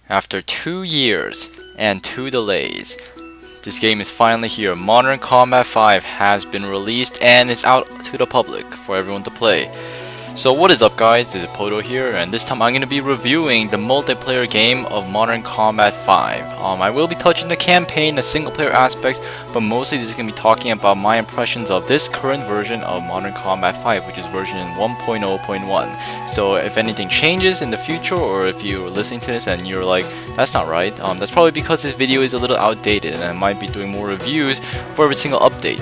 After 2 years and 2 delays, this game is finally here. Modern Combat 5 has been released and it's out to the public for everyone to play. So what is up guys, this is Pohdoh here, and this time I'm going to be reviewing the multiplayer game of Modern Combat 5. I will be touching the campaign, the single player aspects, but mostly this is going to be talking about my impressions of this current version of Modern Combat 5, which is version 1.0.1. So if anything changes in the future, or if you're listening to this and you're like, that's not right, that's probably because this video is a little outdated and I might be doing more reviews for every single update.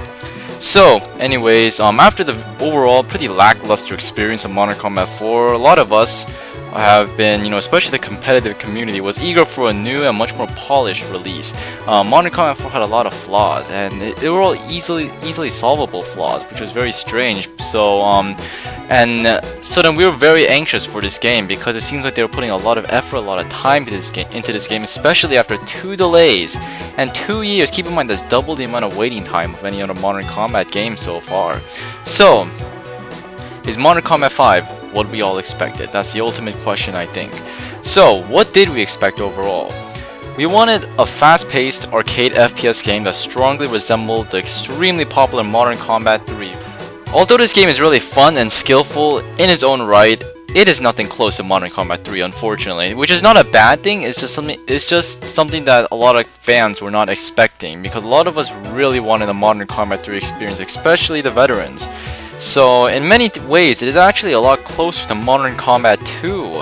So, anyways, after the overall pretty lackluster experience of Modern Combat 4, a lot of us have been, especially the competitive community, was eager for a new and much more polished release. Modern Combat 4 had a lot of flaws, and they were all easily solvable flaws, which was very strange. So, so then we were very anxious for this game because it seems like they were putting a lot of effort, a lot of time into this game, especially after 2 delays and 2 years. Keep in mind that's double the amount of waiting time of any other Modern Combat game so far. So, is Modern Combat 5 what we all expected? That's the ultimate question, I think. So, what did we expect overall? We wanted a fast-paced arcade FPS game that strongly resembled the extremely popular Modern Combat 3. Although this game is really fun and skillful in its own right, it is nothing close to Modern Combat 3, unfortunately, which is not a bad thing. It's just something that a lot of fans were not expecting, because a lot of us really wanted a Modern Combat 3 experience, especially the veterans. So in many ways, it is actually a lot closer to Modern Combat 2,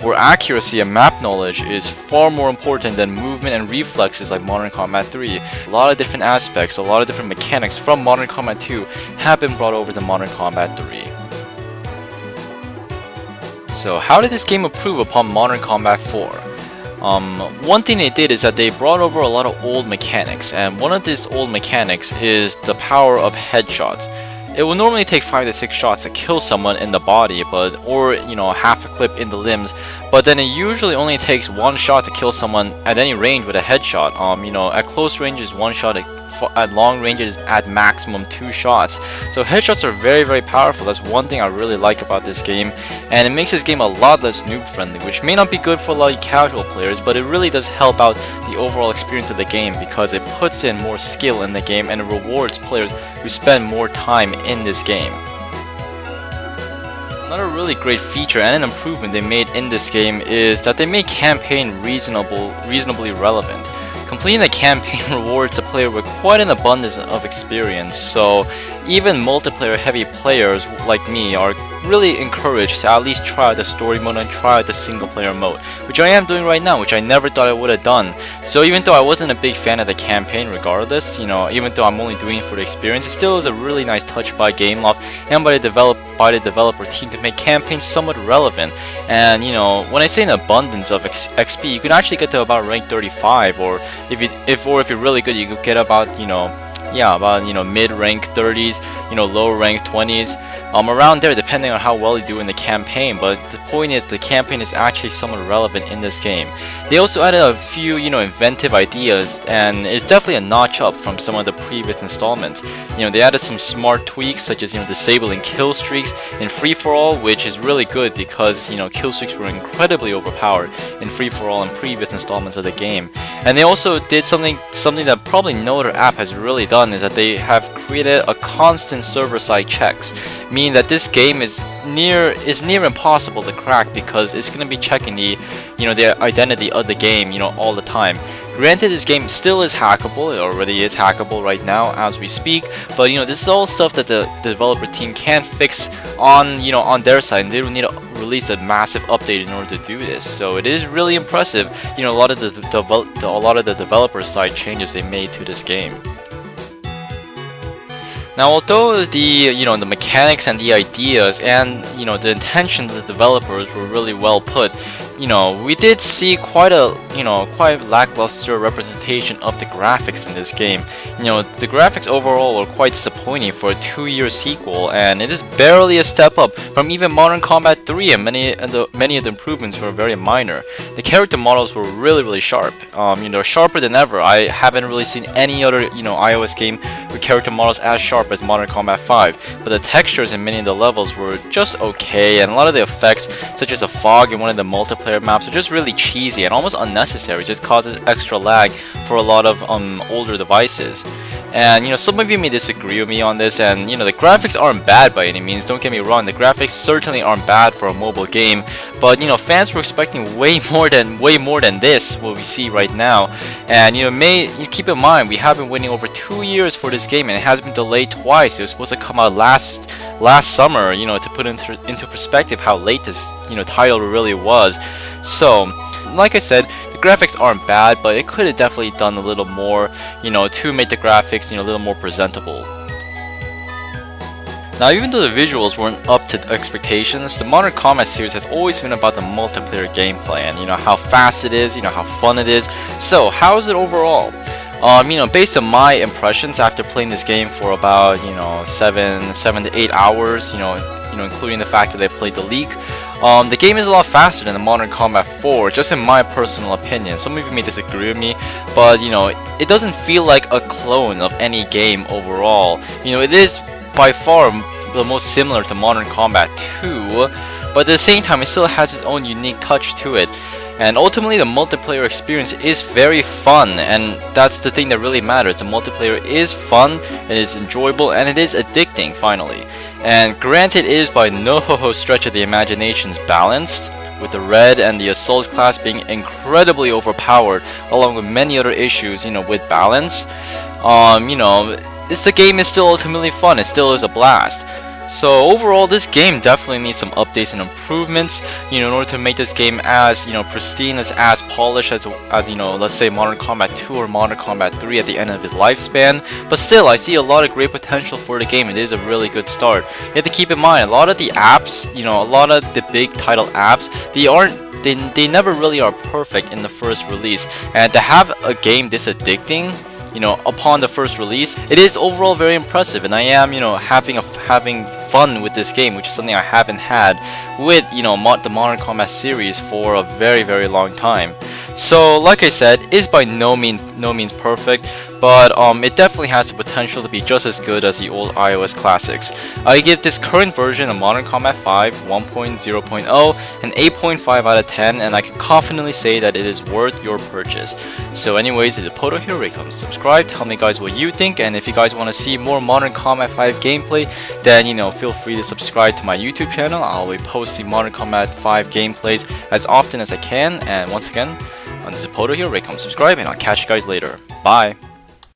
where accuracy and map knowledge is far more important than movement and reflexes like Modern Combat 3. A lot of different aspects, a lot of different mechanics from Modern Combat 2 have been brought over to Modern Combat 3. So how did this game improve upon Modern Combat 4? One thing they did is that they brought over a lot of old mechanics, and one of these old mechanics is the power of headshots. It will normally take 5 to 6 shots to kill someone in the body, or half a clip in the limbs, but then it usually only takes 1 shot to kill someone at any range with a headshot. At close range is 1 shot, at long range is at maximum 2 shots. So headshots are very powerful. That's one thing I really like about this game, and it makes this game a lot less noob friendly, which may not be good for a lot of casual players, but it really does help out the overall experience of the game because it puts in more skill in the game and it rewards players who spend more time in this game. Another really great feature and an improvement they made in this game is that they made campaign reasonably relevant. Completing the campaign rewards the player with quite an abundance of experience, so even multiplayer heavy players like me are really encouraged to at least try out the story mode and try out the single player mode, which I am doing right now, which I never thought I would have done. So even though I wasn't a big fan of the campaign regardless, even though I'm only doing it for the experience, it still was a really nice touch by Gameloft and by the developer team to make campaigns somewhat relevant. And when I say an abundance of XP, you can actually get to about rank 35, or if you're really good, you could get about mid-rank 30s, lower rank 20s, around there, depending on how well you do in the campaign. But the point is, the campaign is actually somewhat relevant in this game. They also added a few, inventive ideas, and it's definitely a notch up from some of the previous installments. They added some smart tweaks, such as, disabling kill streaks in free-for-all, which is really good because, kill streaks were incredibly overpowered in free-for-all in previous installments of the game. And they also did something that probably no other app has really done, is that they have created a constant server-side checks, meaning that this game is near impossible to crack because it's going to be checking the identity of the game all the time. Granted, this game still is hackable. It already is hackable right now as we speak, but this is all stuff that the developer team can fix on their side, and they don't need to release a massive update in order to do this. So it is really impressive, a lot of the developer side changes they made to this game. Now, although the mechanics and the ideas and the intentions of the developers were really well put, we did see quite lackluster representation of the graphics in this game. You know, the graphics overall were quite disappointing for a 2-year sequel, and it is barely a step up from even Modern Combat 3, and many of the improvements were very minor. The character models were really sharp. You know, sharper than ever. I haven't really seen any other, you know, iOS game with character models as sharp as Modern Combat 5. But the textures in many of the levels were just okay, and a lot of the effects, such as the fog in one of the multiplayer maps, are just really cheesy and almost unnecessary. It just causes extra lag for a lot of older devices. And you know, some of you may disagree with me on this, and you know, the graphics aren't bad by any means, don't get me wrong, the graphics certainly aren't bad for a mobile game, but you know, fans were expecting way more than this, what we see right now. And you know, keep in mind, we have been waiting over 2 years for this game, and it has been delayed twice. It was supposed to come out last summer, you know, to put into perspective how late this, you know, title really was. So, like I said, the graphics aren't bad, but it could have definitely done a little more, you know, to make the graphics, you know, a little more presentable. Now, even though the visuals weren't up to expectations, the Modern Combat series has always been about the multiplayer gameplay and, you know, how fast it is, you know, how fun it is. So, how is it overall? You know, based on my impressions after playing this game for about, you know, 7 to 8 hours, you know, including the fact that I played the leak, the game is a lot faster than the Modern Combat 4, just in my personal opinion. Some of you may disagree with me, but you know, it doesn't feel like a clone of any game overall. You know, it is by far the most similar to Modern Combat 2, but at the same time, it still has its own unique touch to it. And ultimately, the multiplayer experience is very fun, and that's the thing that really matters. The multiplayer is fun, it is enjoyable, and it is addicting, finally. And granted, it is by no stretch of the imaginations balanced, with the red and the assault class being incredibly overpowered, along with many other issues, you know, with balance. You know, the game is still ultimately fun, it still is a blast. So overall, this game definitely needs some updates and improvements, you know, in order to make this game as, you know, pristine, as polished as you know, let's say Modern Combat 2 or Modern Combat 3 at the end of its lifespan. But still, I see a lot of great potential for the game. It is a really good start. You have to keep in mind, a lot of the apps, you know, a lot of the big title apps, they never really are perfect in the first release. And to have a game this addicting, you know, upon the first release, it is overall very impressive, and I am, you know, having fun with this game, which is something I haven't had with, you know, the Modern Combat series for a very long time. So, like I said, it is by no means perfect, but it definitely has the potential to be just as good as the old iOS classics. I give this current version of Modern Combat 5 1.0.0 an 8.5 out of 10, and I can confidently say that it is worth your purchase. So anyways, it's Pohdoh here, Raycom. Subscribe, tell me guys what you think, and if you guys want to see more Modern Combat 5 gameplay, then, you know, feel free to subscribe to my YouTube channel. I'll be posting Modern Combat 5 gameplays as often as I can, and once again, this is Pohdoh here, Raycom. Subscribe, and I'll catch you guys later. Bye!